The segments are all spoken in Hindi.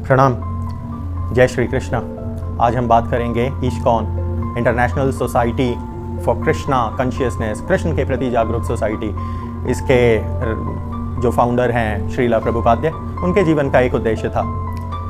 प्रणाम। जय श्री कृष्णा। आज हम बात करेंगे ISKCON, international society for Krishna consciousness, Krishna के प्रति जागरूक सोसाइटी। इसके जो फाउंडर हैं श्रीला प्रभुपाद, उनके जीवन का एक उद्देश्य था।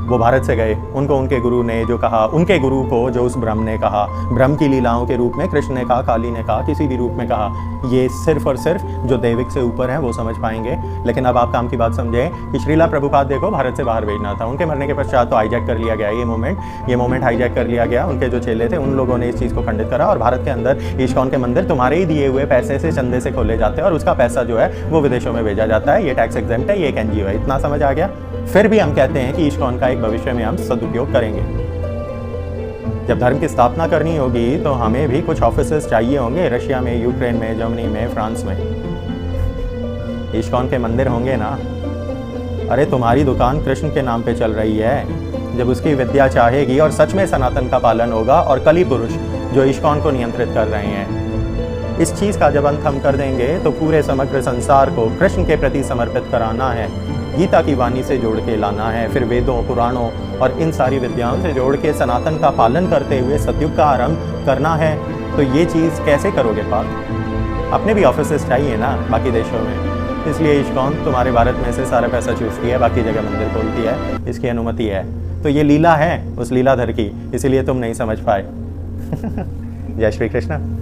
वो भारत से गए, उनको उनके गुरु ने जो कहा, उनके गुरु को जो उस ब्रह्म ने कहा, ब्रह्म की लीलाओं के रूप में कृष्ण ने कहा, काली ने कहा, किसी भी रूप में कहा, ये सिर्फ और सिर्फ जो दैविक से ऊपर हैं वो समझ पाएंगे। लेकिन अब आप काम की बात समझें कि श्रीला प्रभुपाद को भारत से बाहर भेजना था। उनके मरने के पश्चात तो हाईजैक कर लिया गया, ये मोमेंट हाईजैक कर लिया गया। उनके जो चेले थे उन लोगों ने इस चीज़ को खंडित करा और भारत के अंदर इस्कॉन के मंदिर तुम्हारे ही दिए हुए पैसे से, चंदे से खोले जाते हैं और उसका पैसा जो है वो विदेशों में भेजा जाता है। ये टैक्स एग्जेम्प्ट है, ये एक एनजीओ है। इतना समझ आ गया। फिर भी हम कहते हैं कि इस्कॉन का एक भविष्य में हम सदुपयोग करेंगे। जब धर्म की स्थापना करनी होगी तो हमें भी कुछ ऑफिसेस चाहिए होंगे, रशिया में, यूक्रेन में, जर्मनी में, फ्रांस में। इस्कॉन के मंदिर होंगे ना। अरे तुम्हारी दुकान कृष्ण के नाम पे चल रही है। जब उसकी विद्या चाहेगी और सच में सनातन का पालन होगा और कली पुरुष जो इस्कॉन को नियंत्रित कर रहे हैं, इस चीज़ का जब अंत हम कर देंगे तो पूरे समग्र संसार को कृष्ण के प्रति समर्पित कराना है। गीता की वाणी से जोड़ के लाना है, फिर वेदों, पुराणों और इन सारी विद्याओं से जोड़ के सनातन का पालन करते हुए सतयुग का आरंभ करना है। तो ये चीज़ कैसे करोगे पार्थ? अपने भी ऑफिसेस चाहिए ना बाकी देशों में। इसलिए इस्कॉन तुम्हारे भारत में से सारा पैसा चूसती है, बाकी जगह मंदिर खोलती है, इसकी अनुमति है। तो ये लीला है उस लीलाधर की, इसीलिए तुम नहीं समझ पाए। जय श्री कृष्ण।